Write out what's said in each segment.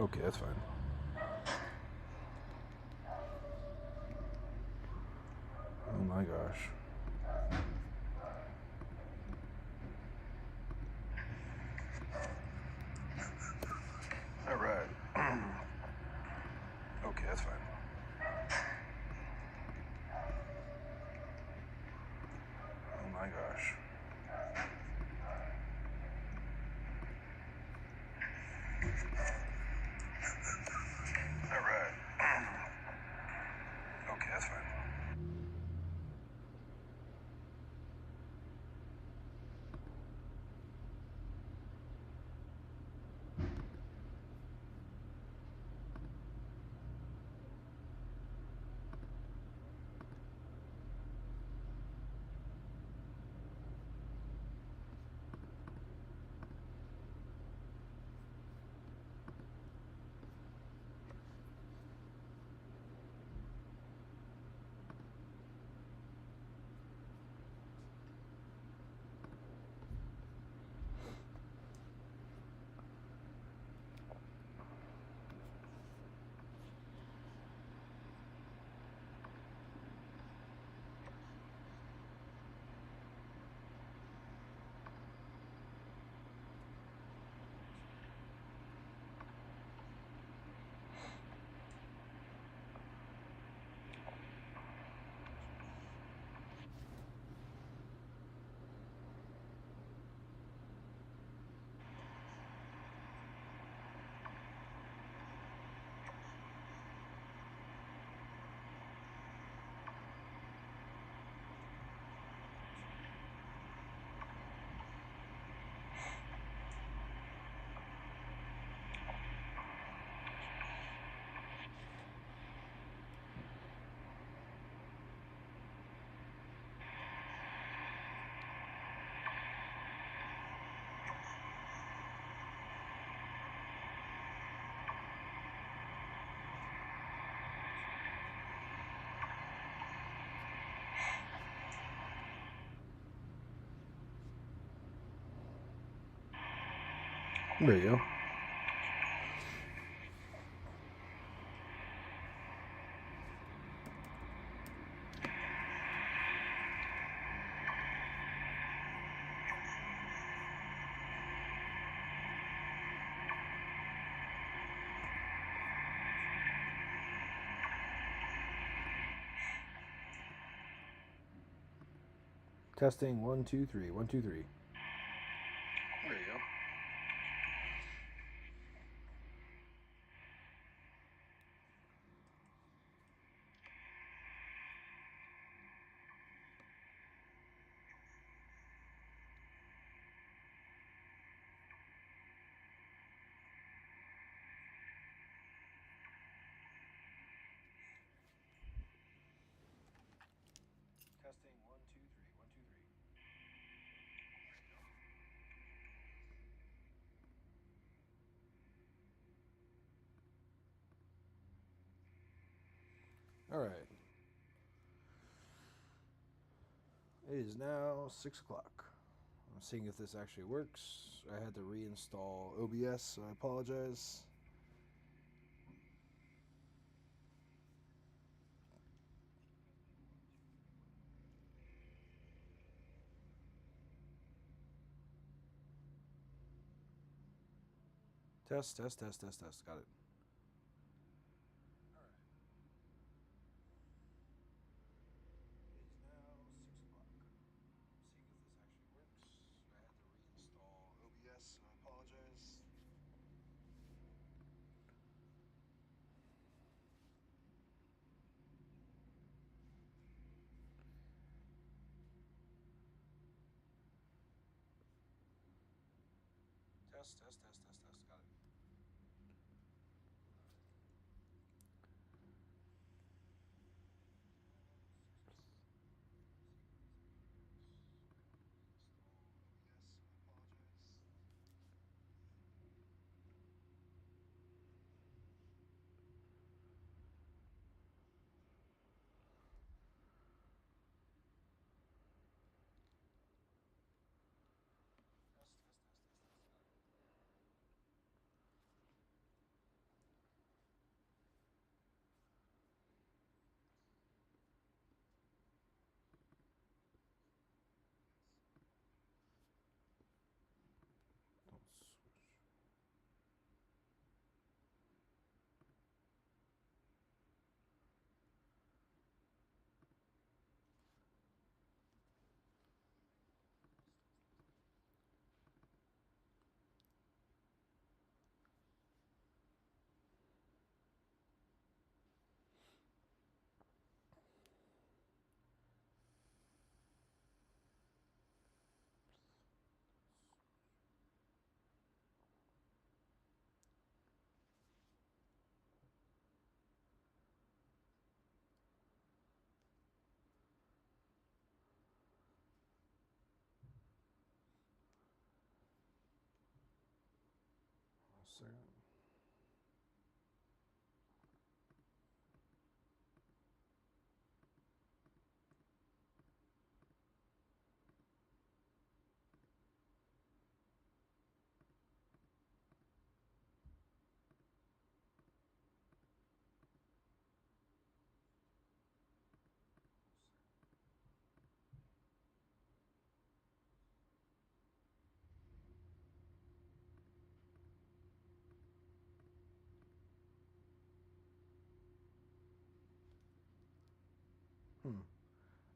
Okay, that's fine. Oh my gosh. All right. Okay, that's fine. Oh my gosh. All right. Okay, that's fine. There you go. Testing 1 2 3 1 2 3. There you go. Testing 1 2 3 1 2 3. All right. It is now 6 o'clock. I'm seeing if this actually works. I had to reinstall OBS, so I apologize. Test, test, test, test, test. Got it. All right. It is now 6 o'clock. I'm seeing if this actually works. I had to reinstall OBS, so I apologize. Test, test, test, test, test. Got it. Test, test, test, test, test. Got it.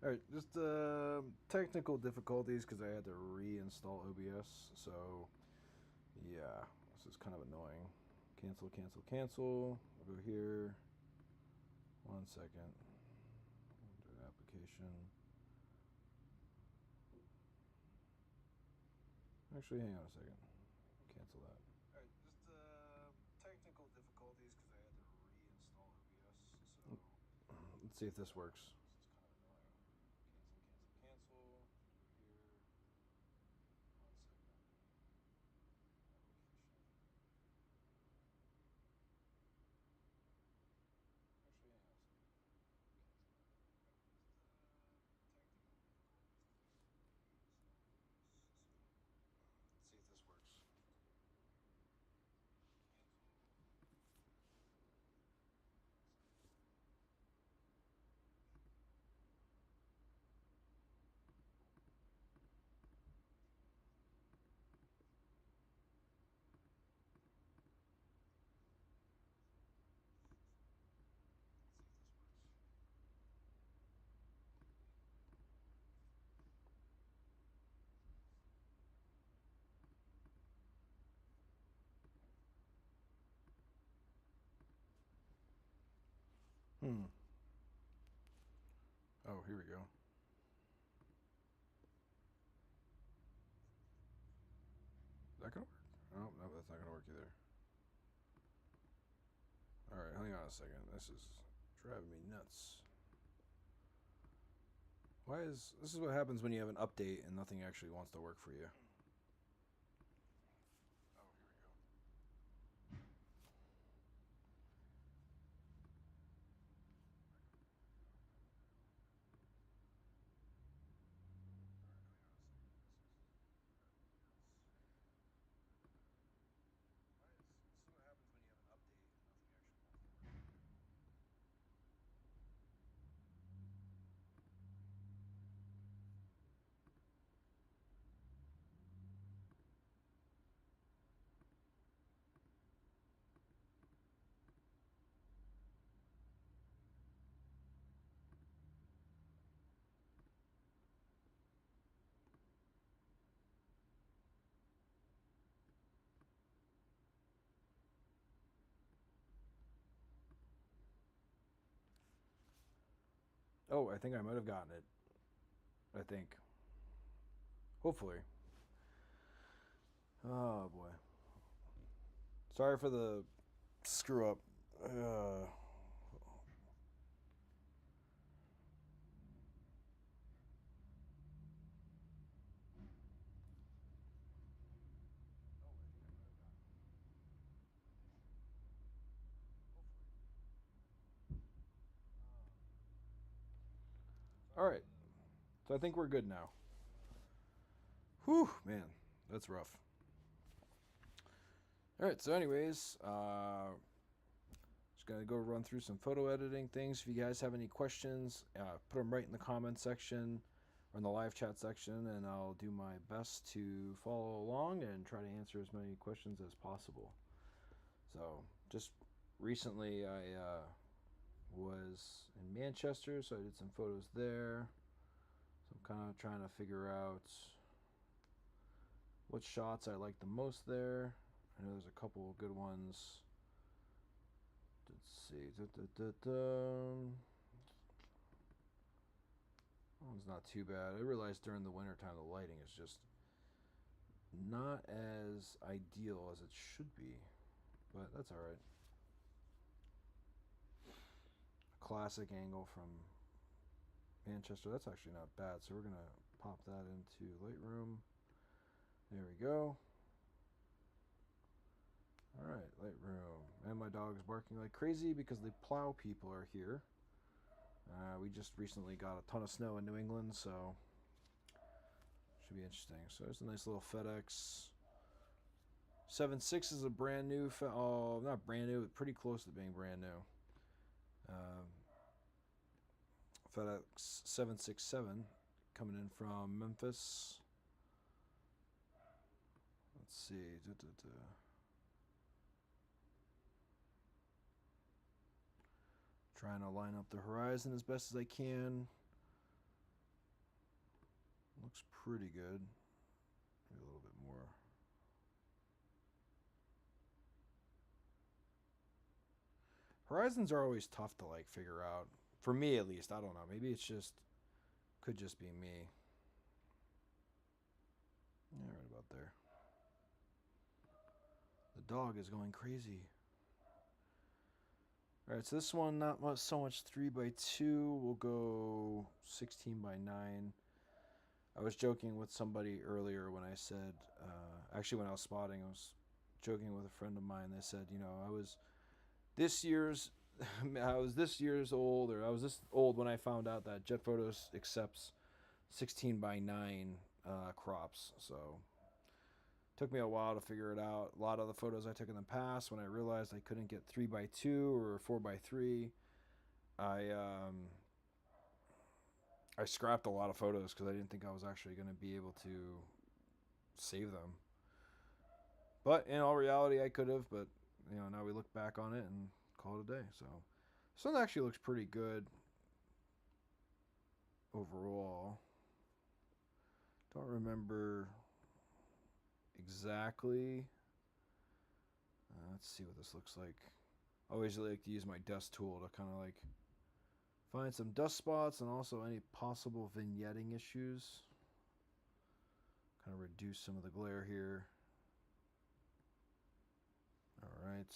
All right, just technical difficulties because I had to reinstall OBS. So yeah, this is kind of annoying. Cancel, cancel, cancel. I'll go here. 1 second. Do an application. Actually, hang on a second. Cancel that. All right, just technical difficulties because I had to reinstall OBS. So let's see if this works. This is kind of annoying. Cancel, cancel, cancel. Go here. 1 second. Application. Actually, hang on a second. Let's see if this works. Oh, here we go. Is that gonna work? Oh, no, that's not gonna work either. Alright, hang on a second. This is driving me nuts. Why is... This is what happens when you have an update and nothing actually wants to work for you. Oh, here we go. This is what happens when you have an update and nothing actually wants to work. Oh, I think I might have gotten it. I think. Hopefully. Oh, boy. Sorry for the screw up. Alright. So I think we're good now. Whew, man. That's rough. Alright, so anyways, just gonna go run through some photo editing things. If you guys have any questions, put them right in the comment section or in the live chat section, and I'll do my best to follow along and try to answer as many questions as possible. So, just recently I was in Manchester, so I did some photos there. So I'm kind of trying to figure out what shots I like the most there. I know there's a couple of good ones. Let's see. That one's not too bad. I realized during the winter time the lighting is just not as ideal as it should be, but that's all right. Classic angle from Manchester. That's actually not bad. So we're gonna pop that into Lightroom. There we go. Alright, Lightroom. And my dog's barking like crazy because the plow people are here. We just recently got a ton of snow in New England, so should be interesting. So there's a nice little FedEx. 7.6 is a brand new, oh, not brand new, but pretty close to being brand new. FedEx 767 coming in from Memphis. Let's see. Trying to line up the horizon as best as I can. Looks pretty good. Maybe a little bit more. Horizons are always tough to like figure out. For me at least, I don't know. Maybe it's just could just be me. Yeah, right about there. The dog is going crazy. All right, so this one not much, so much 3x2. We'll go 16x9. I was joking with somebody earlier when I said, actually when I was spotting, I was joking with a friend of mine. They said, you know, I was this year's old, or I was this old when I found out that Jet Photos accepts 16x9 crops. So took me a while to figure it out. A lot of the photos I took in the past, when I realized I couldn't get 3x2 or 4x3, I scrapped a lot of photos because I didn't think I was actually going to be able to save them. But in all reality, I could have. But you know, now we look back on it and call it a day. So this one actually looks pretty good overall. Don't remember exactly. Let's see what this looks like. I always like to use my dust tool to kind of like find some dust spots and also any possible vignetting issues. Kind of reduce some of the glare here. All right.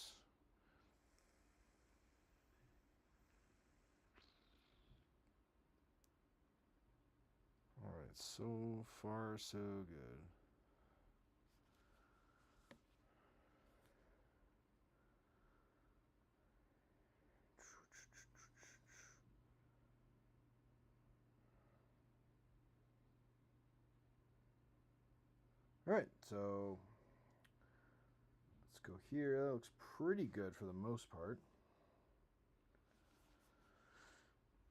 All right, so far so good. All right, so let's go here. That looks pretty good for the most part.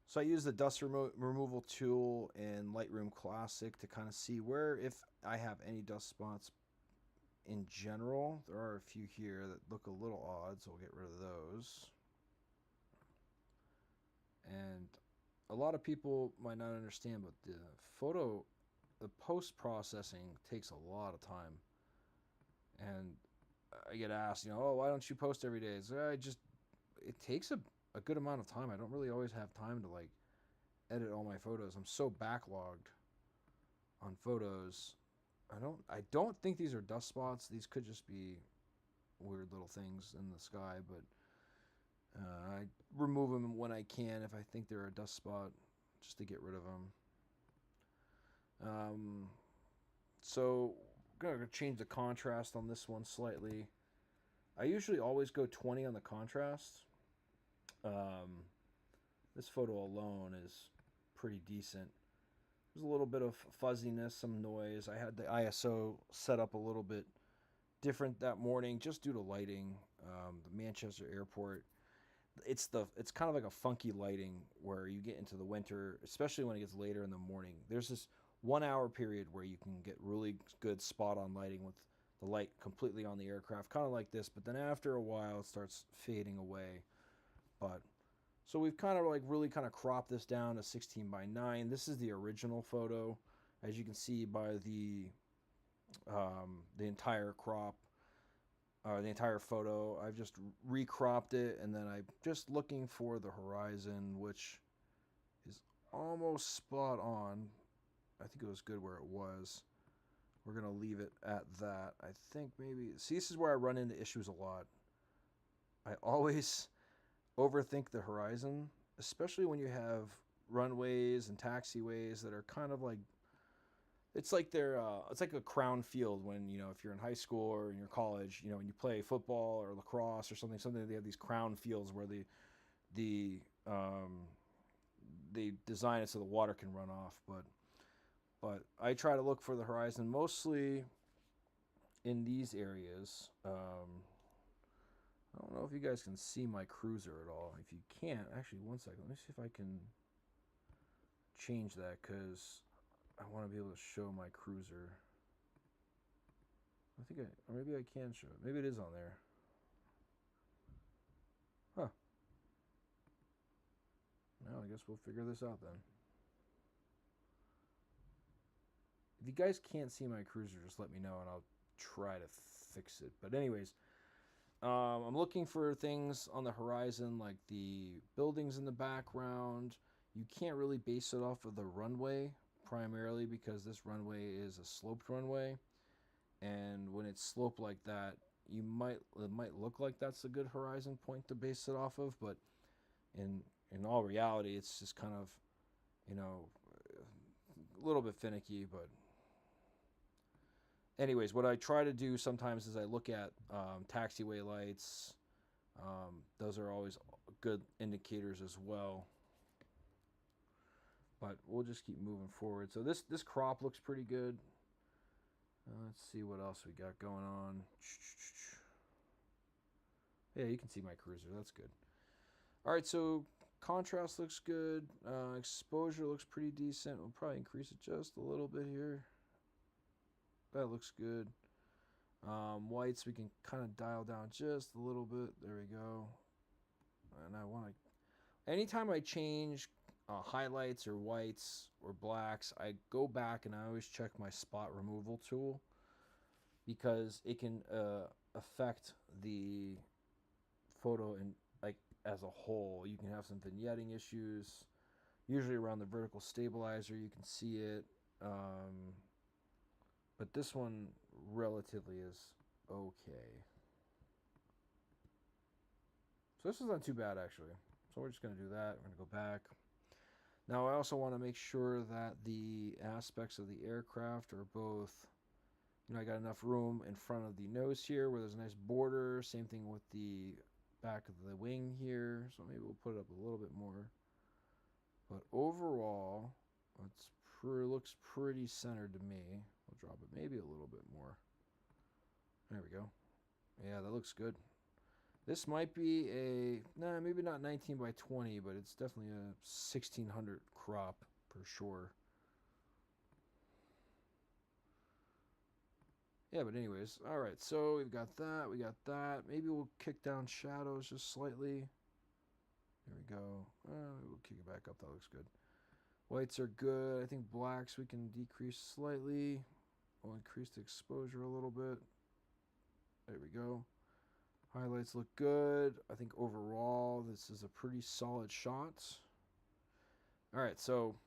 So I use the dust removal tool in Lightroom Classic to kind of see where, if I have any dust spots in general. There are a few here that look a little odd, so we'll get rid of those. And a lot of people might not understand, but the post-processing takes a lot of time. And I get asked, you know, oh, why don't you post every day? So it takes a good amount of time. I don't really always have time to like edit all my photos. I'm so backlogged on photos. I don't think these are dust spots. These could just be weird little things in the sky, but I remove them when I can if I think they're a dust spot, just to get rid of them. So I'm gonna change the contrast on this one slightly. I usually always go 20 on the contrast. This photo alone is pretty decent. There's a little bit of fuzziness, some noise. I had the ISO set up a little bit different that morning just due to lighting. The Manchester airport, it's kind of like a funky lighting where you get into the winter, especially when it gets later in the morning. There's this 1 hour period where you can get really good spot on lighting with the light completely on the aircraft, kind of like this, but then after a while it starts fading away. But so we've kind of like really kind of cropped this down to 16:9. This is the original photo, as you can see by the entire crop, the entire photo. I've just recropped it, and then I'm just looking for the horizon, which is almost spot on. I think it was good where it was. We're gonna leave it at that. I think maybe, see, this is where I run into issues a lot. I always overthink the horizon, especially when you have runways and taxiways that are kind of like, it's like it's like a crown field when, you know, if you're in high school or in your college, you know, when you play football or lacrosse or something, they have these crown fields where they design it so the water can run off. But I try to look for the horizon mostly in these areas. I don't know if you guys can see my cruiser at all. If you can't, actually, one second. Let me see if I can change that, because I want to be able to show my cruiser. Or maybe I can show it. Maybe it is on there. Huh. Well, I guess we'll figure this out then. If you guys can't see my cruiser, just let me know and I'll try to fix it. But anyways, I'm looking for things on the horizon like the buildings in the background. You can't really base it off of the runway primarily because this runway is a sloped runway, and when it's sloped like that, it might look like that's a good horizon point to base it off of, but in all reality, it's just kind of, you know, a little bit finicky. But anyways, what I try to do sometimes is I look at taxiway lights. Those are always good indicators as well. But we'll just keep moving forward. So this crop looks pretty good. Let's see what else we got going on. Yeah, you can see my cruiser. That's good. All right, so contrast looks good. Exposure looks pretty decent. We'll probably increase it just a little bit here. That looks good. Whites we can kind of dial down just a little bit. There we go. And I want to, anytime I change highlights or whites or blacks, I go back and I always check my spot removal tool because it can affect the photo in like as a whole. You can have some vignetting issues, usually around the vertical stabilizer. You can see it, but this one relatively is okay. So this is not too bad actually. So we're just going to do that. We're going to go back. Now I also want to make sure that the aspects of the aircraft are both, you know, I got enough room in front of the nose here where there's a nice border. Same thing with the back of the wing here. So maybe we'll put it up a little bit more. But overall, looks pretty centered to me. We'll drop it maybe a little bit more. There we go. Yeah, that looks good. This might be maybe not 19 by 20, but it's definitely a 1600 crop for sure. Yeah, but anyways, all right, so we've got that, we got that. Maybe we'll kick down shadows just slightly. There we go. We'll kick it back up. That looks good. Whites are good. I think blacks we can decrease slightly. We'll increase the exposure a little bit. There we go. Highlights look good. I think overall this is a pretty solid shot. All right, so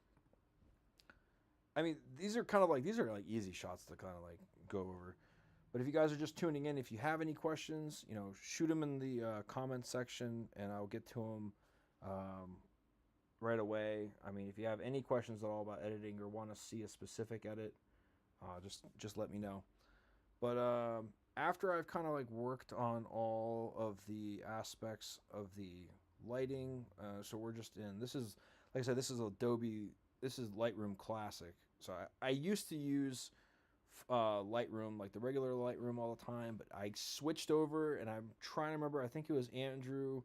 I mean these are like easy shots to kind of like go over. But if you guys are just tuning in, if you have any questions, you know, shoot them in the comment section, and I'll get to them right away. I mean, if you have any questions at all about editing or want to see a specific edit, just let me know. But after I've kind of like worked on all of the aspects of the lighting, so we're just in, this is, like I said, this is Lightroom Classic. So I used to use Lightroom, like the regular Lightroom all the time, but I switched over, and I'm trying to remember, I think it was Andrew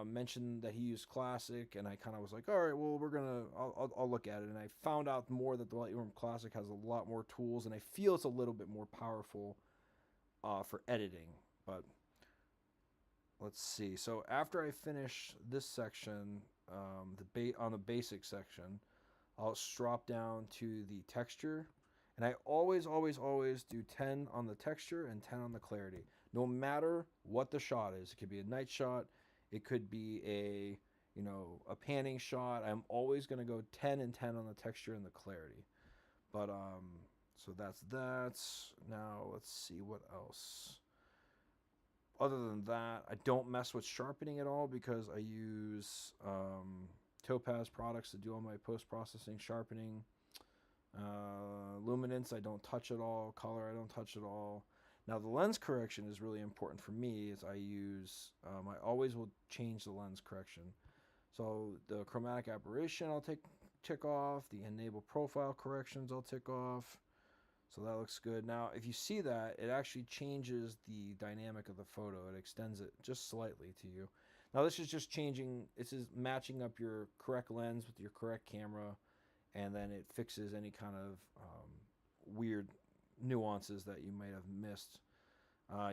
mentioned that he used Classic, and I kind of was like, all right, well, I'll look at it, and I found out more that the Lightroom Classic has a lot more tools, and I feel it's a little bit more powerful for editing. But let's see. So after I finish this section, on the basic section, I'll drop down to the texture, and I always do 10 on the texture and 10 on the clarity, no matter what the shot is. It could be a night shot, it could be a panning shot. I'm always going to go 10 and 10 on the texture and the clarity. But so that's that. Now let's see what else. Other than that, I don't mess with sharpening at all because I use Topaz products to do all my post-processing sharpening. Luminance I don't touch at all. Color I don't touch at all. Now the lens correction is really important for me. Is I always will change the lens correction. So the chromatic aberration I'll tick off. The enable profile corrections I'll tick off. So that looks good. Now if you see that, it actually changes the dynamic of the photo. It extends it just slightly to you. Now this is just this is matching up your correct lens with your correct camera, and then it fixes any kind of weird nuances that you might have missed.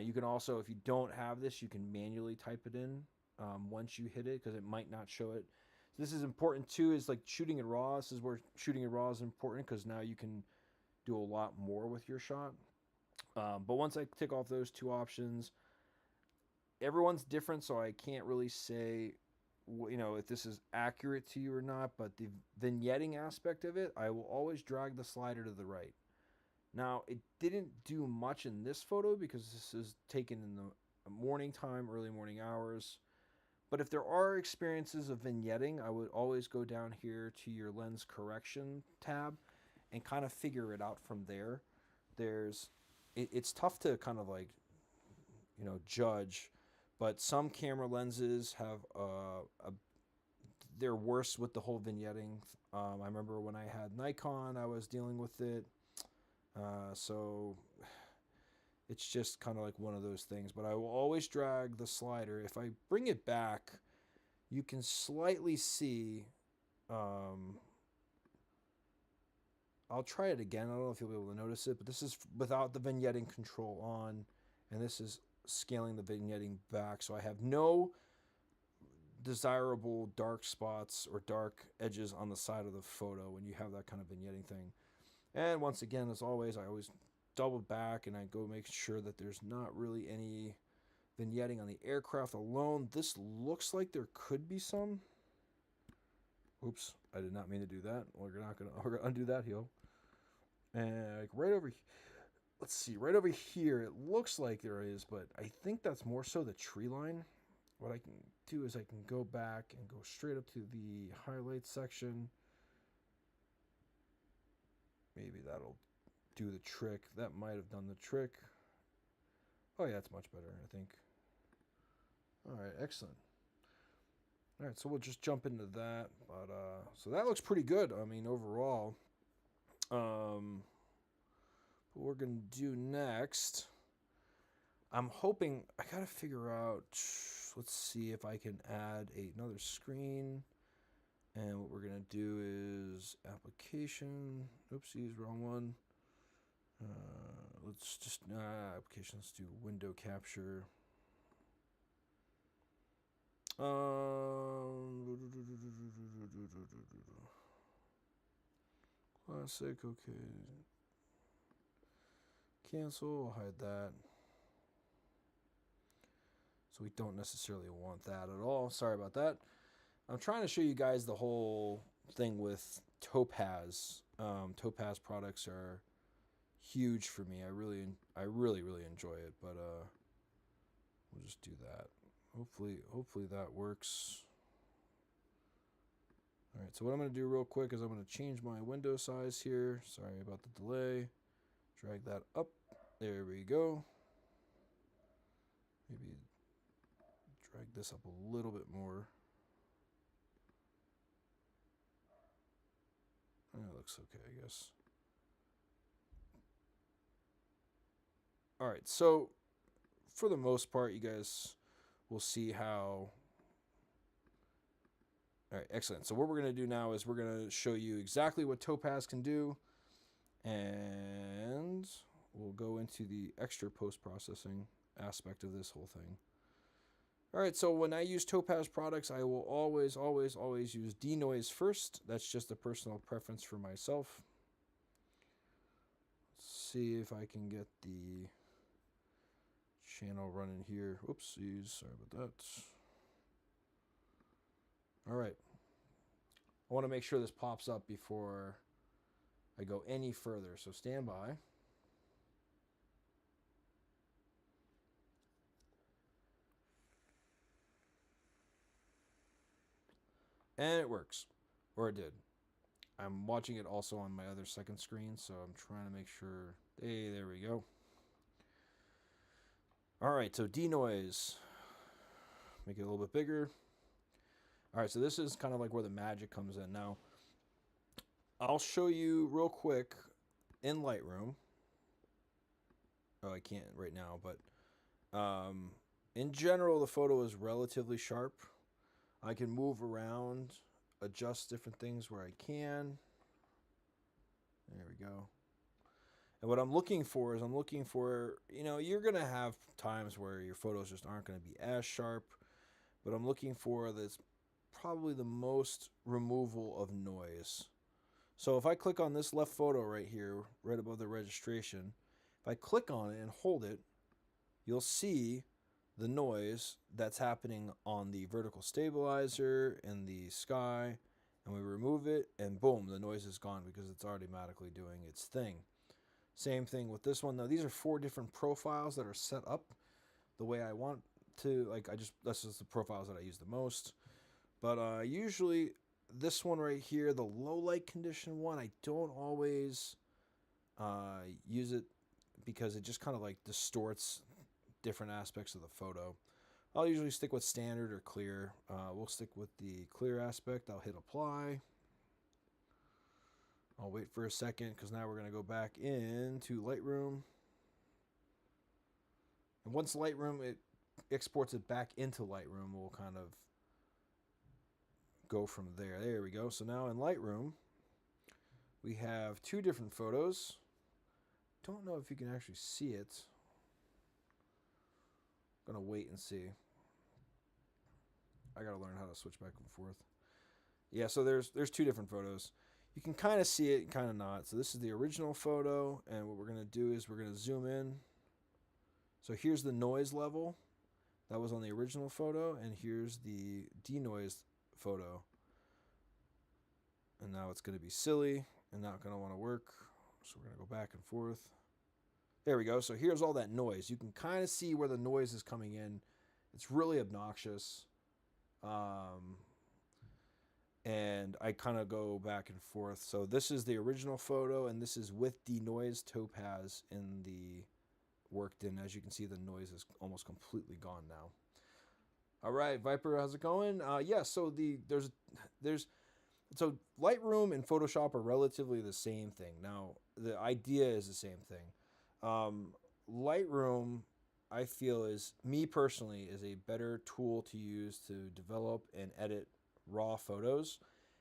You can also, if you don't have this, you can manually type it in once you hit it, because it might not show it. So this is important too, is like shooting in RAW. This is where shooting in RAW is important, because now you can do a lot more with your shot. But once I tick off those two options, everyone's different, so I can't really say, if this is accurate to you or not. But the vignetting aspect of it, I will always drag the slider to the right. Now, it didn't do much in this photo because this is taken in the morning time, early morning hours. But if there are experiences of vignetting, I would always go down here to your lens correction tab and kind of figure it out from there. It's tough to kind of like, judge, but some camera lenses have they're worse with the whole vignetting. I remember when I had Nikon, I was dealing with it. So it's just kind of like one of those things. But I will always drag the slider. If I bring it back, you can slightly see. I'll try it again. I don't know if you'll be able to notice it, but this is without the vignetting control on, and this is scaling the vignetting back. So I have no desirable dark spots or dark edges on the side of the photo when you have that kind of vignetting thing. And once again, as always, I always double back and I go make sure that there's not really any vignetting on the aircraft alone. This looks like there could be some. Oops, I did not mean to do that. We're gonna undo that heel. And like right over, let's see, right over here, it looks like there is, but I think that's more so the tree line. What I can do is I can go back and go straight up to the highlight section. Maybe that'll do the trick. That might have done the trick. Oh yeah, it's much better, I think. All right, excellent. All right, so we'll just jump into that. But so that looks pretty good. I mean, overall. What we're gonna do next, I'm hoping, I gotta figure out, let's see if I can add another screen. And what we're gonna do is application, oopsies, wrong one. Let's just, application, let's do window capture. Classic, okay. Cancel, I'll hide that. So we don't necessarily want that at all. Sorry about that. I'm trying to show you guys the whole thing with Topaz. Topaz products are huge for me. I really enjoy it. But we'll just do that. Hopefully that works. All right. So what I'm going to do real quick is I'm going to change my window size here. Sorry about the delay. Drag that up. There we go. Maybe drag this up a little bit more. That looks okay, I guess. All right, so for the most part, you guys will see how. All right, excellent. So what we're going to do now is we're going to show you exactly what Topaz can do, and we'll go into the extra post-processing aspect of this whole thing. All right, so when I use Topaz products, I will always use denoise first. That's just a personal preference for myself. Let's see if I can get the channel running here. Oopsies, sorry about that. All right. I want to make sure this pops up before I go any further, so stand by. And it works, or it did. I'm watching it also on my other second screen, so I'm trying to make sure. Hey, there we go. All right, so denoise. Make it a little bit bigger. All right, so this is kind of like where the magic comes in. Now, I'll show you real quick in Lightroom. Oh, I can't right now, but in general, the photo is relatively sharp. I can move around, adjust different things where I can. There we go. And what I'm looking for is you're going to have times where your photos just aren't going to be as sharp, but I'm looking for this probably the most removal of noise. So if I click on this left photo right here, right above the registration, if I click on it and hold it, you'll see the noise that's happening on the vertical stabilizer in the sky, and we remove it, and boom, the noise is gone because it's automatically doing its thing. Same thing with this one. Now these are 4 different profiles that are set up the way I want to. That's just the profiles that I use the most. But usually this one right here, the low light condition one, I don't always use it because it just kind of like distorts different aspects of the photo. I'll usually stick with standard or clear. We'll stick with the clear aspect. I'll hit apply. I'll wait for a second because now we're going to go back into Lightroom. And once Lightroom, it exports it back into Lightroom, we'll kind of go from there. There we go. So now in Lightroom, we have 2 different photos. Don't know if you can actually see it. I'm going to wait and see. I got to learn how to switch back and forth. Yeah, so there's 2 different photos. You can kind of see it, kind of not. So this is the original photo, and what we're going to do is we're going to zoom in. So here's the noise level. That was on the original photo, and here's the denoised photo. And now it's going to be silly and not going to want to work. So we're going to go back and forth. There we go. So here's all that noise. You can kind of see where the noise is coming in. It's really obnoxious. And I kind of go back and forth. So this is the original photo, and this is with denoised topaz in the worked in. As you can see, the noise is almost completely gone now. All right, Viper, how's it going? Yeah, so so Lightroom and Photoshop are relatively the same thing. Now, the idea is the same thing. Lightroom, I feel, is, me personally, is a better tool to use to develop and edit raw photos.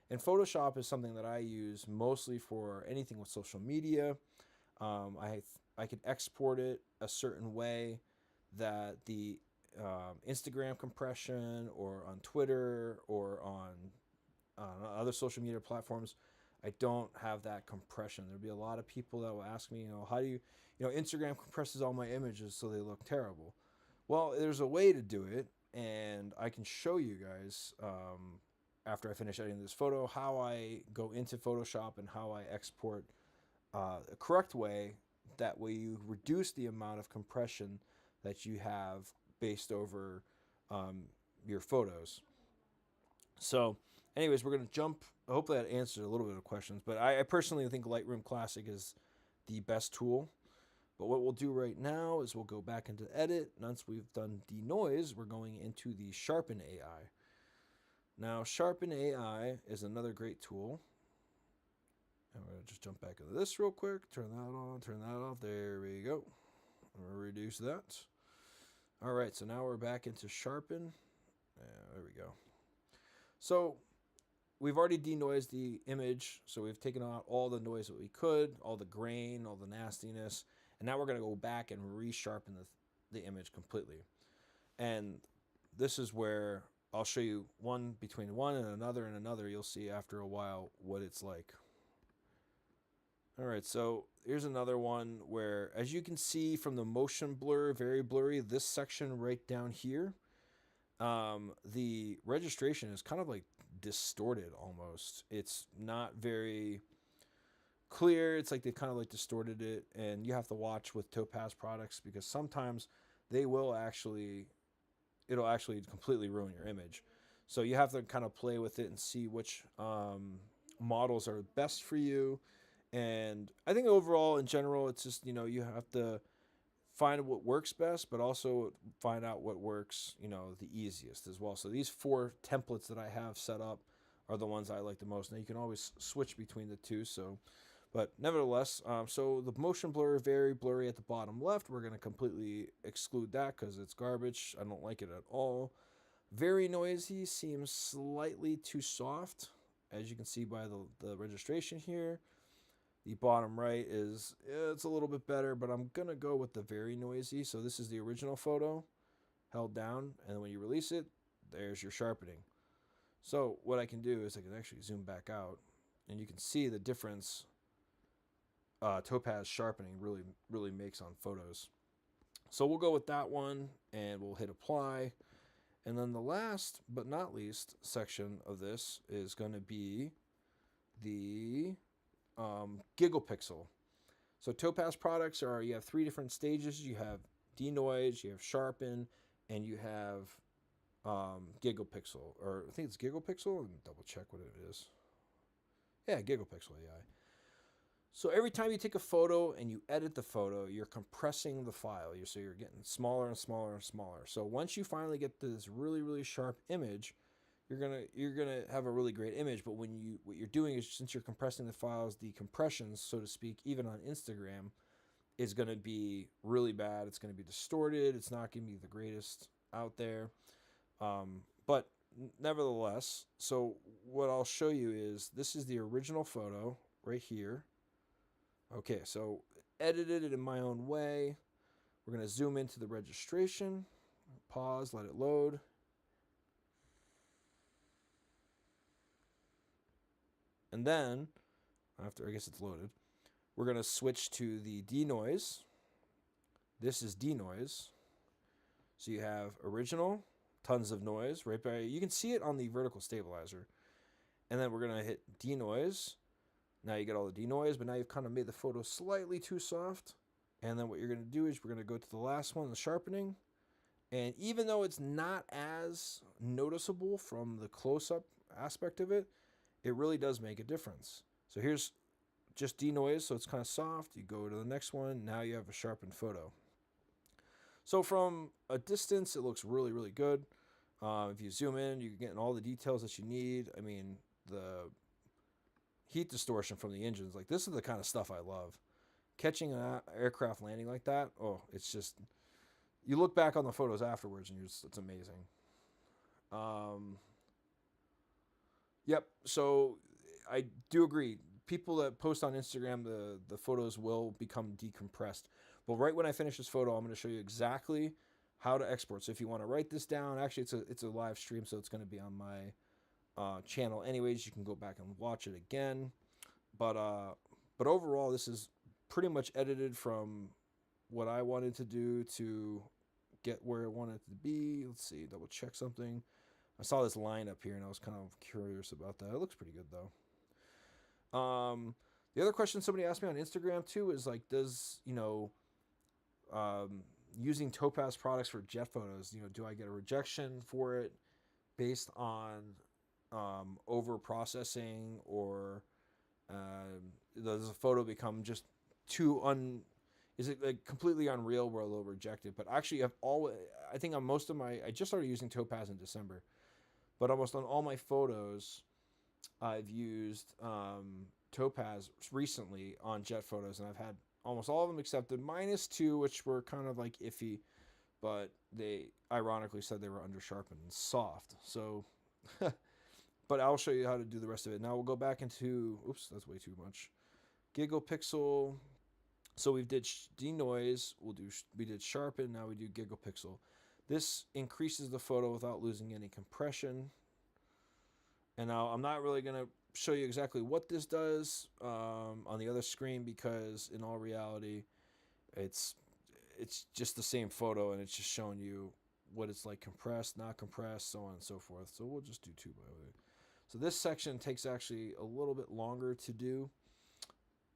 And Photoshop is something that I use mostly for anything with social media. I could export it a certain way that the Instagram compression, or on Twitter, or on other social media platforms, I don't have that compression. There'll be a lot of people that will ask me, how do you, Instagram compresses all my images so they look terrible. Well, there's a way to do it, and I can show you guys after I finish editing this photo how I go into Photoshop and how I export a correct way. That way you reduce the amount of compression that you have based over your photos. So anyways, we're going to jump. Hopefully that answers a little bit of questions, but I personally think Lightroom Classic is the best tool. But what we'll do right now is we'll go back into edit. Once we've done denoise, we're going into the Sharpen AI. Now, Sharpen AI is another great tool. And we're going to just jump back into this real quick. Turn that on, turn that off. There we go. We'll reduce that. All right, so now we're back into Sharpen. There we go. So we've already denoised the image. So we've taken out all the noise that we could, all the grain, all the nastiness. And now we're going to go back and resharpen the image completely. And this is where I'll show you one between one and another. You'll see after a while what it's like. All right, so here's another one where, as you can see from the motion blur, very blurry, this section right down here, the registration is kind of like distorted almost. It's not very clear. It's like they kind of like distorted it, and you have to watch with Topaz products because sometimes they will it'll actually completely ruin your image. So you have to kind of play with it and see which models are best for you. And I think overall, in general, it's just, you have to find what works best, but also find out what works, the easiest as well. So these 4 templates that I have set up are the ones I like the most. Now you can always switch between the 2. But nevertheless, so the motion blur, very blurry at the bottom left. We're going to completely exclude that because it's garbage. I don't like it at all. Very noisy, seems slightly too soft, as you can see by the registration here. The bottom right it's a little bit better, but I'm going to go with the very noisy. So this is the original photo held down, and when you release it, there's your sharpening. So what I can do is I can actually zoom back out, and you can see the difference Topaz sharpening really makes on photos. So we'll go with that one, and we'll hit apply. And then the last but not least section of this is going to be the GigglePixel. So Topaz products you have 3 different stages. You have denoise, you have sharpen, and you have GigglePixel. Or I think it's GigglePixel. Let me double check what it is. Yeah, GigglePixel AI. So every time you take a photo and you edit the photo, you're compressing the file. So you're getting smaller and smaller and smaller. So once you finally get this really sharp image, you're gonna have a really great image. But what you're doing is, since you're compressing the files, the compressions, so to speak, even on Instagram, is gonna be really bad. It's gonna be distorted. It's not gonna be the greatest out there. But nevertheless, so what I'll show you is, this is the original photo right here. Okay, so edited it in my own way. We're going to zoom into the registration, pause, let it load. And then, after I guess it's loaded, we're going to switch to the denoise. This is denoise. So you have original, tons of noise, right by, you can see it on the vertical stabilizer. And then we're going to hit denoise. Now you get all the denoise, but now you've kind of made the photo slightly too soft. And then what you're going to do is we're going to go to the last one, the sharpening. And even though it's not as noticeable from the close-up aspect of it, it really does make a difference. So here's just denoise, so it's kind of soft. You go to the next one, now you have a sharpened photo. So from a distance, it looks really good. If you zoom in, you're getting all the details that you need. I mean, the heat distortion from the engines, like, this is the kind of stuff I love. Catching an aircraft landing like that, oh, it's just, you look back on the photos afterwards and it's amazing. Yep, so I do agree. People that post on Instagram, the photos will become decompressed. But right when I finish this photo, I'm going to show you exactly how to export. So if you want to write this down, actually it's a live stream, so it's going to be on my channel anyways. You can go back and watch it again. But overall, this is pretty much edited from what I wanted to do to get where I wanted it to be. Let's see, double check something. I saw this line up here and I was kind of curious about that. It looks pretty good though. The other question somebody asked me on Instagram too is, like, does, using Topaz products for jet photos, do I get a rejection for it based on over processing, or does a photo become just is it like completely unreal where they'll reject it? But actually, I think on most of I just started using Topaz in December, but almost on all my photos, I've used Topaz recently on jet photos, and I've had almost all of them accepted, minus 2, which were kind of like iffy, but they ironically said they were under sharpened and soft. So, but I'll show you how to do the rest of it. Now we'll go back into, oops, that's way too much. GigglePixel. So we did denoise, we did sharpen, now we do GigglePixel. This increases the photo without losing any compression. And now I'm not really going to show you exactly what this does on the other screen, because in all reality, it's just the same photo, and it's just showing you what it's like compressed, not compressed, so on and so forth. So we'll just do 2 by the way. So this section takes actually a little bit longer to do,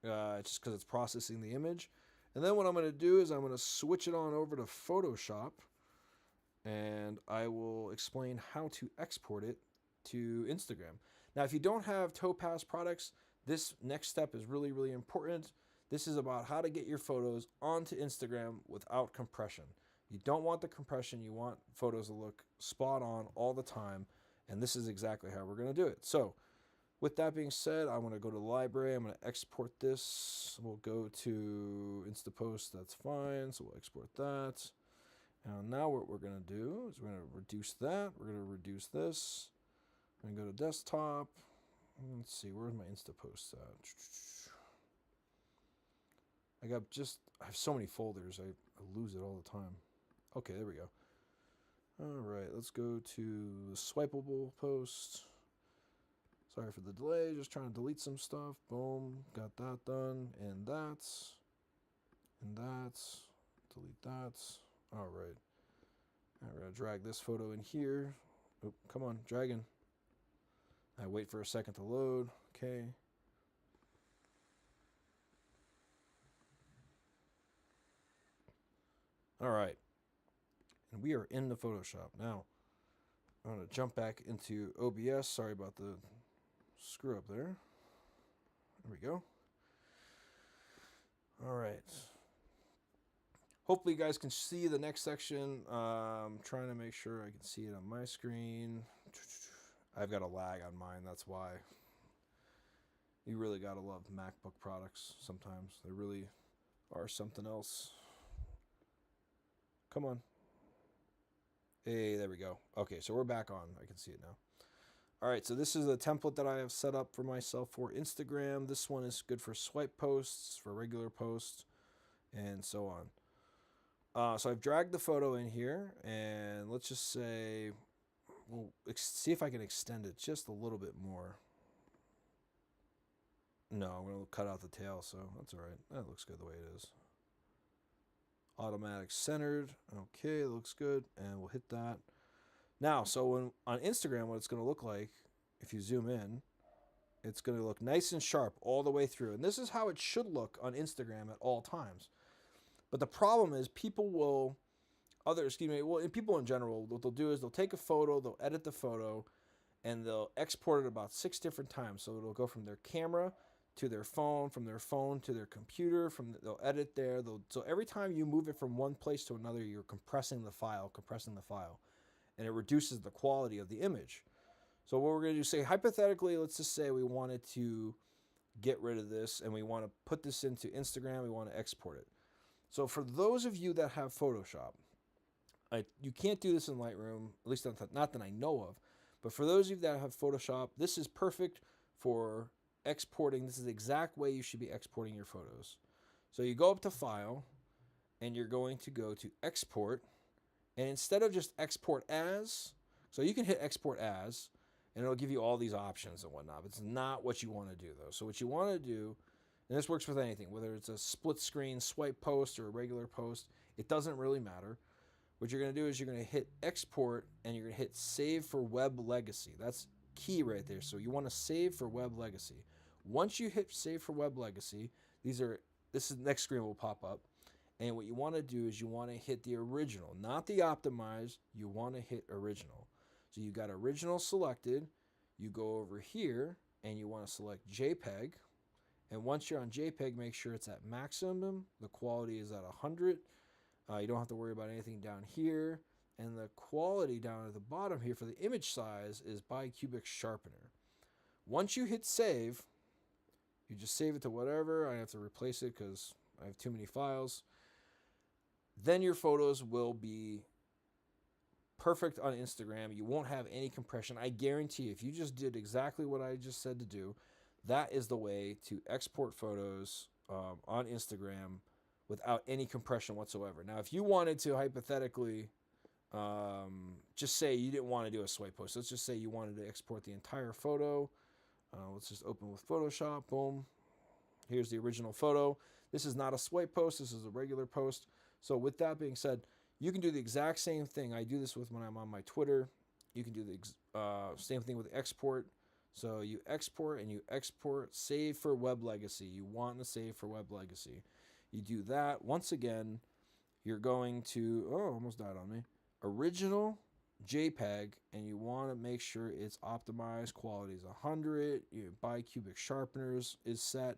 just because it's processing the image. And then what I'm going to do is I'm going to switch it on over to Photoshop, and I will explain how to export it to Instagram. Now, if you don't have Topaz products, this next step is really important. This is about how to get your photos onto Instagram without compression. You don't want the compression. You want photos to look spot on all the time, and this is exactly how we're going to do it. So with that being said, I want to go to the library. I'm going to export this. We'll go to Instapost. That's fine. So we'll export that. And now what we're going to do is we're going to reduce that. We're going to reduce this. I'm going to go to desktop. Let's see, where's my Instapost at? I have so many folders. I lose it all the time. Okay, there we go. All right, let's go to swipeable post. Sorry for the delay, just trying to delete some stuff. Boom, got that done, and that's, delete that. All right. We're going to drag this photo in here. Oh, come on, dragging. I wait for a second to load. Okay. All right. And we are in the Photoshop. Now, I'm going to jump back into OBS. Sorry about the screw up there. There we go. All right. Hopefully you guys can see the next section. I'm trying to make sure I can see it on my screen. I've got a lag on mine, that's why. You really gotta love MacBook products sometimes. They really are something else. Come on. Hey, there we go. Okay, so we're back on. I can see it now. All right, so this is a template that I have set up for myself for Instagram. This one is good for swipe posts, for regular posts, and so on. So I've dragged the photo in here, and let's just say, we'll see if I can extend it just a little bit more. No, I'm going to cut out the tail, so that's all right. That looks good the way it is. Automatic centered. Okay, it looks good, and we'll hit that. Now, so when on Instagram, what it's going to look like, if you zoom in, it's going to look nice and sharp all the way through. And this is how it should look on Instagram at all times. But the problem is people in general, what they'll do is they'll take a photo, they'll edit the photo, and they'll export it about 6 different times. So it'll go from their camera to their phone, from their phone to their computer, they'll edit there. So every time you move it from one place to another, you're compressing the file, and it reduces the quality of the image. So what we're going to do, say hypothetically, let's just say we wanted to get rid of this and we want to put this into Instagram, we want to export it. So for those of you that have Photoshop, you can't do this in Lightroom, at least not that I know of, but for those of you that have Photoshop, this is perfect for exporting. This is the exact way you should be exporting your photos. So you go up to File, and you're going to go to Export, and instead of just Export As, so you can hit Export As, and it'll give you all these options and whatnot, but it's not what you want to do, though. So what you want to do, and this works with anything, whether it's a split screen swipe post or a regular post, it doesn't really matter. What you're going to do is you're going to hit Export, and you're going to hit Save for Web Legacy. That's key right there. So you want to save for Web Legacy. Once you hit Save for Web Legacy, this is the next screen will pop up. And what you want to do is you want to hit the original, not the optimized. You want to hit original. So you got original selected. You go over here, and you want to select JPEG. And once you're on JPEG, make sure it's at maximum. The quality is at 100. You don't have to worry about anything down here. And the quality down at the bottom here for the image size is bicubic sharpener. Once you hit save, you just save it to whatever. I have to replace it because I have too many files. Then your photos will be perfect on Instagram. You won't have any compression. I guarantee if you just did exactly what I just said to do, that is the way to export photos on Instagram without any compression whatsoever. Now, if you wanted to hypothetically just say you didn't want to do a swipe post. Let's just say you wanted to export the entire photo. Let's just open with Photoshop. Boom. Here's the original photo. This is not a swipe post. This is a regular post. So with that being said, you can do the exact same thing. I do this when I'm on my Twitter. You can do the same thing with export. So you export and you export, save for Web Legacy. You want to save for Web Legacy. You do that. Once again, you're going to, almost died on me, original JPEG, and you want to make sure it's optimized. Quality is 100. Your bicubic sharpeners is set.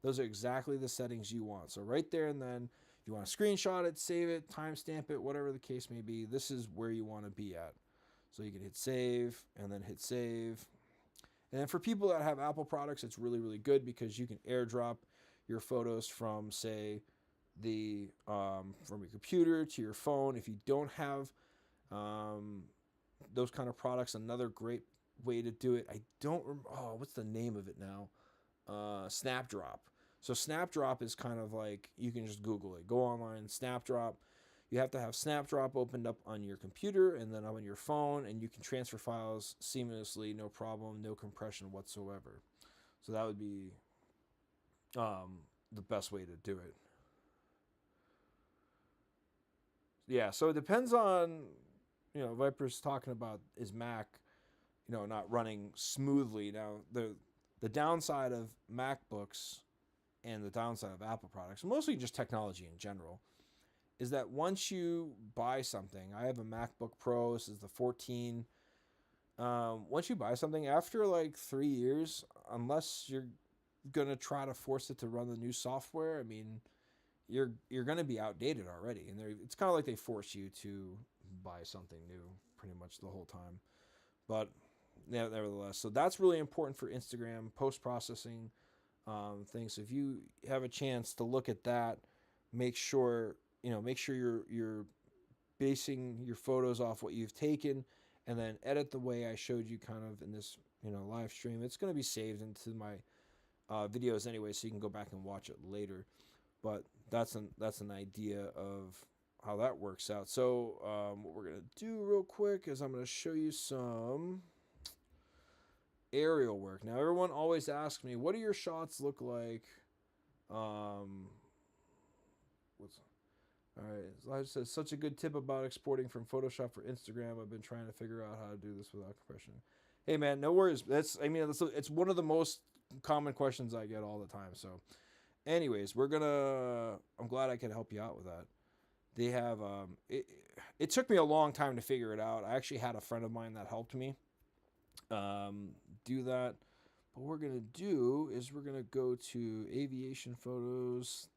Those are exactly the settings you want. So right there and then, if you want to screenshot it, save it, timestamp it, whatever the case may be, this is where you want to be at. So you can hit save and then hit save. And then for people that have Apple products, it's really, really good because you can airdrop your photos from, say, from your computer to your phone. If you don't have those kind of products, another great way to do it, I don't remember, what's the name of it now? Snapdrop. So Snapdrop is kind of like, you can just Google it. Go online, Snapdrop. You have to have Snapdrop opened up on your computer and then on your phone, and you can transfer files seamlessly, no problem, no compression whatsoever. So that would be the best way to do it. Yeah, so it depends on, Viper's talking about his Mac, not running smoothly. Now, the downside of MacBooks and the downside of Apple products, mostly just technology in general, is that once you buy something, I have a MacBook Pro, this is the 14. Once you buy something, after like 3 years, unless you're gonna try to force it to run the new software, I mean, you're gonna be outdated already, and it's kind of like they force you to buy something new pretty much the whole time. But yeah, nevertheless, so that's really important for Instagram post processing things. So if you have a chance to look at that, make sure you're basing your photos off what you've taken, and then edit the way I showed you kind of in this live stream. It's going to be saved into my videos anyway, so you can go back and watch it later. But that's an idea of how that works out. So what we're going to do real quick is I'm going to show you some aerial work. Now, everyone always asks me, what do your shots look like? All right, Elijah says, such a good tip about exporting from Photoshop for Instagram. I've been trying to figure out how to do this without compression. Hey, man, no worries. It's one of the most common questions I get all the time. So, anyways, I'm glad I could help you out with that. They have, it took me a long time to figure it out. I actually had a friend of mine that helped me do that. But what we're going to do is we're going to go to aviation photos.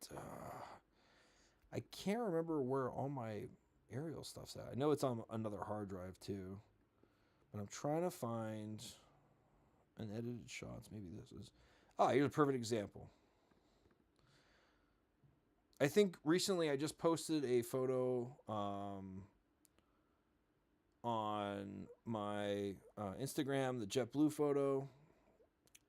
I can't remember where all my aerial stuff's at. I know it's on another hard drive too. But I'm trying to find an edited shots. Maybe this is... here's a perfect example. I think recently I just posted a photo on my Instagram, the JetBlue photo.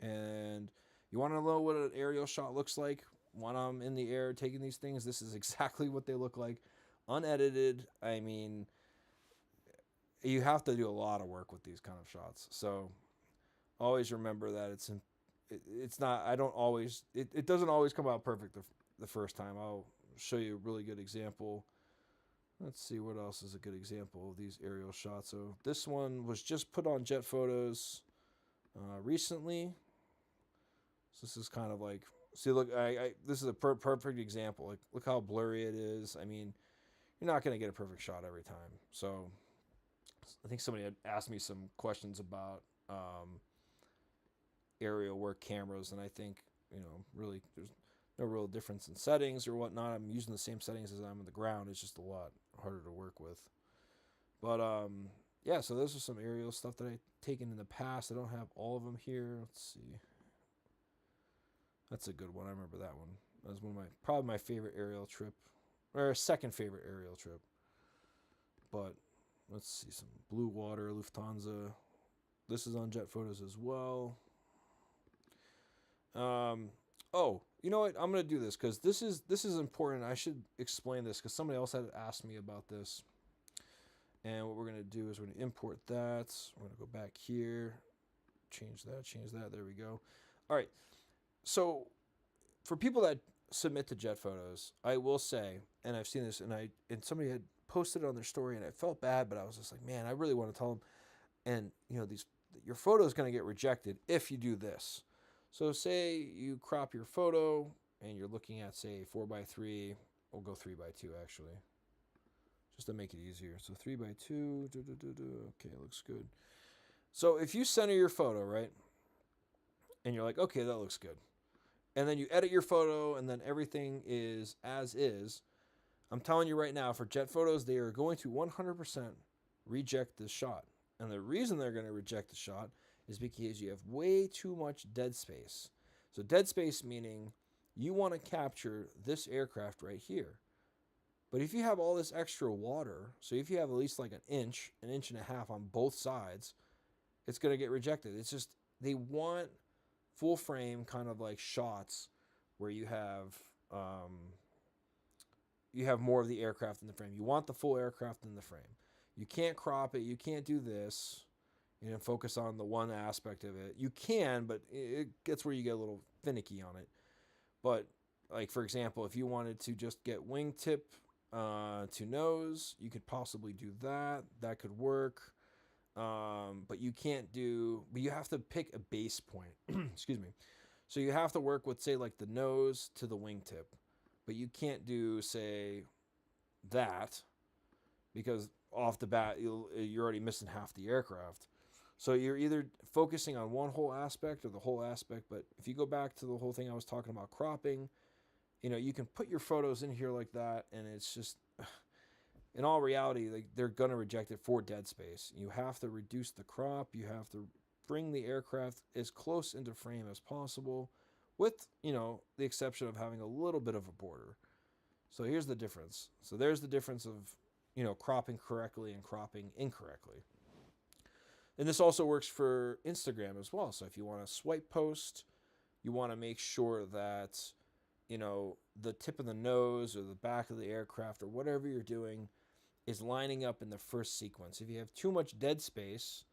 And you want to know what an aerial shot looks like when I'm in the air taking these things? This is exactly what they look like, unedited. I mean, you have to do a lot of work with these kind of shots. So always remember that it's not, I don't always, it doesn't always come out perfect the first time. I'll show you a really good example. Let's see what else is a good example of these aerial shots. So this one was just put on Jet Photos recently. So this is kind of like, see, look, this is a perfect example. Like, look how blurry it is. I mean, you're not going to get a perfect shot every time. So I think somebody had asked me some questions about aerial work cameras, and I think, really there's no real difference in settings or whatnot. I'm using the same settings as I'm on the ground. It's just a lot harder to work with. But yeah, so those are some aerial stuff that I've taken in the past. I don't have all of them here. Let's see. That's a good one. I remember that one. That was probably my favorite aerial trip, or second favorite aerial trip. But let's see, some Blue Water, Lufthansa. This is on Jet Photos as well. Oh, you know what? I'm gonna do this because this is important. I should explain this because somebody else had asked me about this. And what we're gonna do is we're gonna import that. We're gonna go back here, change that. There we go. All right. So for people that submit to Jet Photos, I will say, and I've seen this, and somebody had posted it on their story, and I felt bad, but I was just like, man, I really want to tell them. And your photo is going to get rejected if you do this. So say you crop your photo, and you're looking at, say, 4:3. We'll go 3:2 actually, just to make it easier. So 3:2. Okay, looks good. So if you center your photo, right, and you're like, okay, that looks good. And then you edit your photo, and then everything is as is. I'm telling you right now, for Jet Photos, they are going to 100% reject this shot. And the reason they're going to reject the shot is because you have way too much dead space. So dead space meaning you want to capture this aircraft right here. But if you have all this extra water, so if you have at least like an inch and a half on both sides, it's going to get rejected. It's just, they want full frame kind of like shots where you have you have more of the aircraft in the frame. You want the full aircraft in the frame. You can't crop it. You can't do this. Focus on the one aspect of it. You can, but it gets where you get a little finicky on it. But like, for example, if you wanted to just get wingtip to nose, you could possibly do that. That could work. But you have to pick a base point. Excuse me. So you have to work with, say, like the nose to the wingtip. But you can't do, say, that, because off the bat, you're already missing half the aircraft. So you're either focusing on one whole aspect or the whole aspect. But if you go back to the whole thing I was talking about cropping, you can put your photos in here like that, and it's just, in all reality, like, they're going to reject it for dead space. You have to reduce the crop. You have to bring the aircraft as close into frame as possible, with, the exception of having a little bit of a border. So here's the difference. So there's the difference of, cropping correctly and cropping incorrectly. And this also works for Instagram as well. So if you want to swipe post, you want to make sure that, the tip of the nose or the back of the aircraft or whatever you're doing is lining up in the first sequence. If you have too much dead space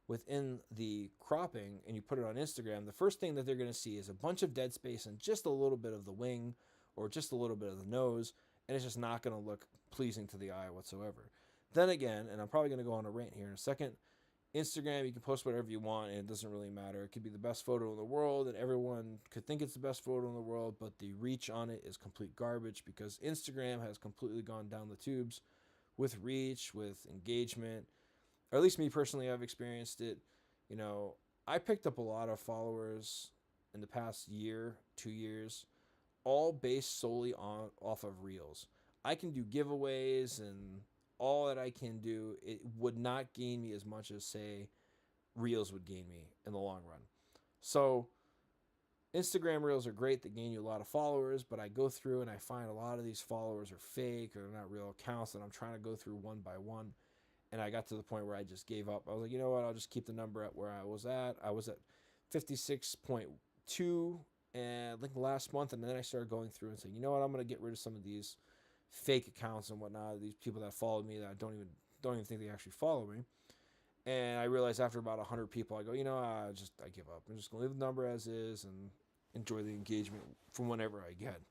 within the cropping and you put it on Instagram, the first thing that they're going to see is a bunch of dead space and just a little bit of the wing or just a little bit of the nose, and it's just not going to look pleasing to the eye whatsoever. Then again, and I'm probably going to go on a rant here in a second, Instagram, you can post whatever you want, and it doesn't really matter. It could be the best photo in the world, and everyone could think it's the best photo in the world, but the reach on it is complete garbage, because Instagram has completely gone down the tubes with reach, with engagement. Or at least me personally, I've experienced it. I picked up a lot of followers in the past year, 2 years, all based solely off of Reels. I can do giveaways and all that I can do. It would not gain me as much as, say, Reels would gain me in the long run. So Instagram Reels are great. They gain you a lot of followers, but I go through and I find a lot of these followers are fake or they're not real accounts, and I'm trying to go through one by one. And I got to the point where I just gave up. I was like, you know what? I'll just keep the number at where I was at. I was at 56.2 and I think last month, and then I started going through and saying, you know what? I'm going to get rid of some of these fake accounts and whatnot, these people that followed me that I don't even think they actually follow me. And I realized after about 100 people, I go, I give up. I'm just going to leave the number as is and enjoy the engagement from whenever I get.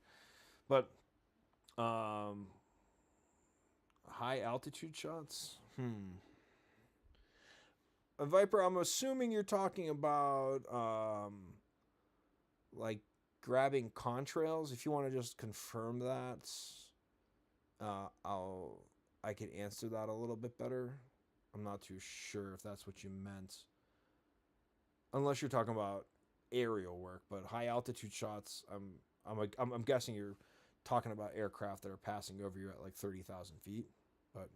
But high altitude shots. Viper, I'm assuming you're talking about like grabbing contrails. If you want to just confirm that, I can answer that a little bit better. I'm not too sure if that's what you meant, unless you're talking about aerial work. But high altitude shots, I'm guessing you're talking about aircraft that are passing over you at like 30,000 feet. But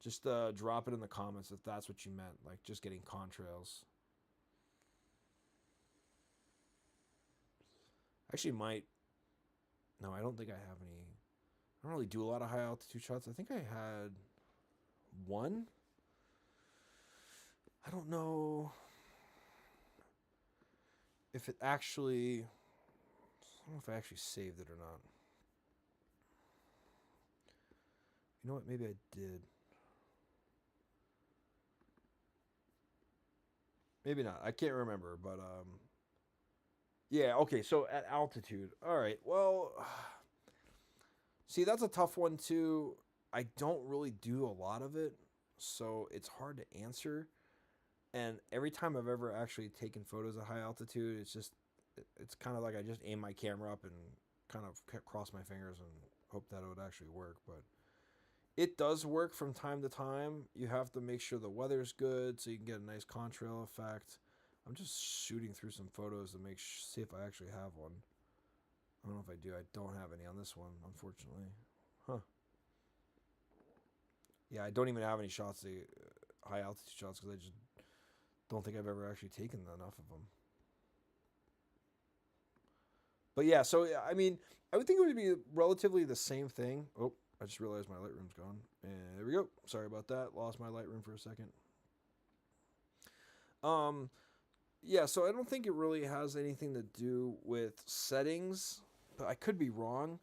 just drop it in the comments if that's what you meant, like just getting contrails. Actually, no, I don't think I have any. I don't really do a lot of high altitude shots. I think I had one. I don't know if it actually, I don't know if I actually saved it or not. You know what? Maybe I did. Maybe not. I can't remember, but yeah, okay, so at altitude. All right. Well, see, that's a tough one too. I don't really do a lot of it, so it's hard to answer. And every time I've ever actually taken photos at high altitude, it's kind of like I just aim my camera up and kind of cross my fingers and hope that it would actually work. But it does work from time to time. You have to make sure the weather's good so you can get a nice contrail effect. I'm just shooting through some photos to see if I actually have one. I don't know if I do. I don't have any on this one, unfortunately. Huh. Yeah, I don't even have any shots, high altitude shots, because I just don't think I've ever actually taken enough of them. But yeah, so I mean, I would think it would be relatively the same thing. Oh, I just realized my Lightroom's gone. And there we go. Sorry about that. Lost my Lightroom for a second. Yeah, so I don't think it really has anything to do with settings, but I could be wrong.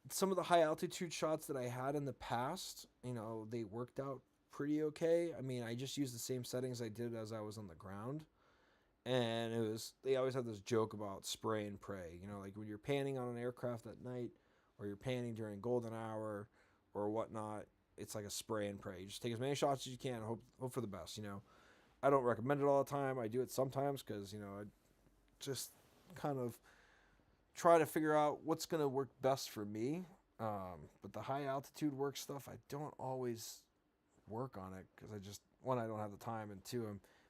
some of the high altitude shots that I had in the past, they worked out pretty okay. I mean, I just used the same settings I did as I was on the ground. And they always have this joke about spray and pray. Like when you're panning on an aircraft at night, or you're panning during golden hour or whatnot, it's like a spray and pray. You just take as many shots as you can, hope for the best. I don't recommend it all the time. I do it sometimes because I just kind of try to figure out what's going to work best for me. But the high altitude work stuff, I don't always work on it because one, I don't have the time, and two,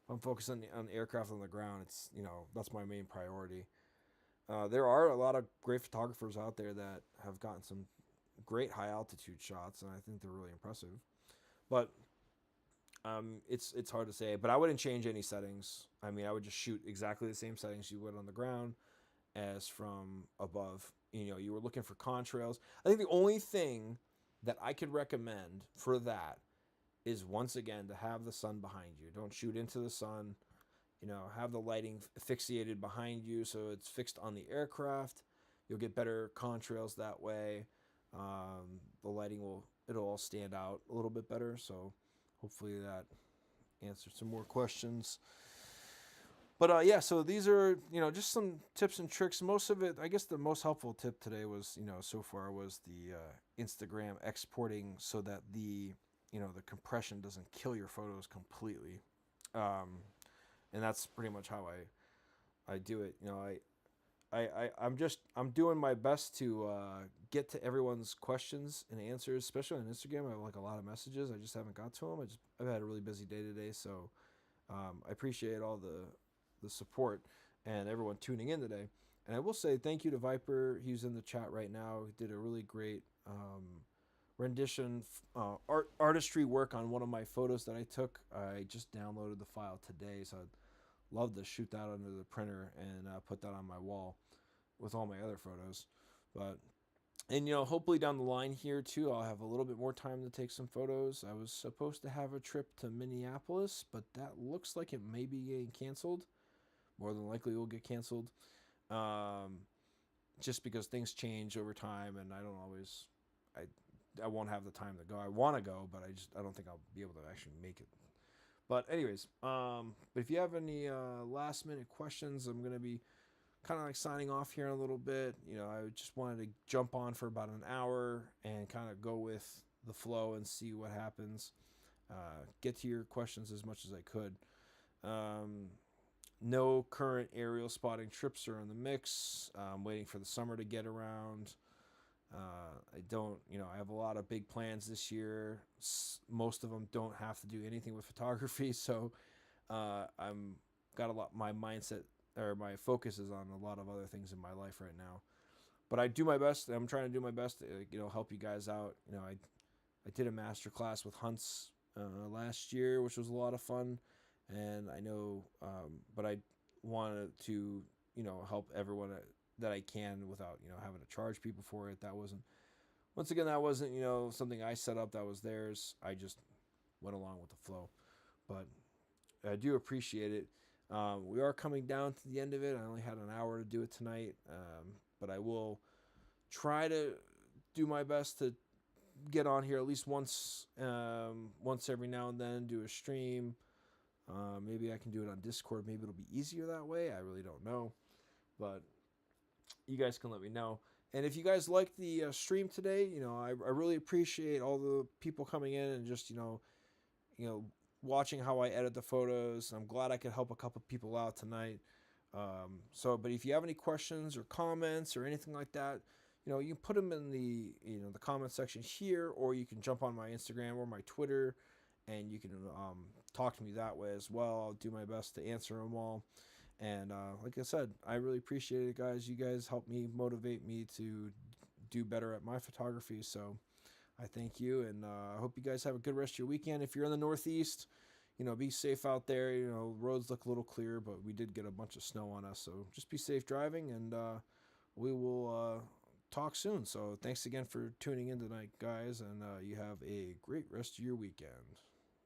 I'm focused on aircraft on the ground. It's that's my main priority. There are a lot of great photographers out there that have gotten some great high altitude shots, and I think they're really impressive. But it's hard to say. But I wouldn't change any settings. I mean, I would just shoot exactly the same settings you would on the ground as from above. You were looking for contrails. I think the only thing that I could recommend for that is, once again, to have the sun behind you. Don't shoot into the sun. Have the lighting asphyxiated behind you so it's fixed on the aircraft. You'll get better contrails that way. The lighting it'll all stand out a little bit better. So hopefully that answered some more questions. But yeah, so these are, just some tips and tricks. Most of it, I guess the most helpful tip today was, so far, was the Instagram exporting so that the compression doesn't kill your photos completely. And that's pretty much how I do it. I'm doing my best to get to everyone's questions and answers, especially on Instagram. I have like a lot of messages. I just haven't got to them. I've had a really busy day today, so I appreciate all the support and everyone tuning in today. And I will say thank you to Viper. He's in the chat right now. He did a really great rendition, artistry work on one of my photos that I took. I just downloaded the file today, so I'd love to shoot that under the printer and put that on my wall with all my other photos. And hopefully down the line here too, I'll have a little bit more time to take some photos. I was supposed to have a trip to Minneapolis, but that looks like it may be getting canceled. More than likely it will get canceled, just because things change over time, and I won't have the time to go. I want to go, but I don't think I'll be able to actually make it. But anyways, but if you have any last minute questions, I'm gonna be kind of like signing off here in a little bit. I just wanted to jump on for about an hour and kind of go with the flow and see what happens. Get to your questions as much as I could. No current aerial spotting trips are in the mix. I'm waiting for the summer to get around. I have a lot of big plans this year. Most of them don't have to do anything with photography, so I'm got a lot. My mindset, or my focus, is on a lot of other things in my life right now. But I do my best. I'm trying to do my best to help you guys out. I did a master class with Hunts last year, which was a lot of fun. And I know, but I wanted to, help everyone that I can without, having to charge people for it. That wasn't something I set up. That was theirs. I just went along with the flow. But I do appreciate it. We are coming down to the end of it. I only had an hour to do it tonight, but I will try to do my best to get on here at least once every now and then, do a stream. Maybe I can do it on Discord. Maybe it'll be easier that way. I really don't know. But you guys can let me know. And if you guys liked the stream today, I really appreciate all the people coming in and just, watching how I edit the photos. I'm glad I could help a couple people out tonight. But if you have any questions or comments or anything like that, you can put them in the comment section here, or you can jump on my Instagram or my Twitter, and you can talk to me that way as well. I'll do my best to answer them all. And like I said, I really appreciate it, guys. You guys help me, motivate me to do better at my photography. So I thank you, and I hope you guys have a good rest of your weekend. If you're in the Northeast, be safe out there. Roads look a little clear, but we did get a bunch of snow on us. So just be safe driving, and we will talk soon. So thanks again for tuning in tonight, guys, and you have a great rest of your weekend.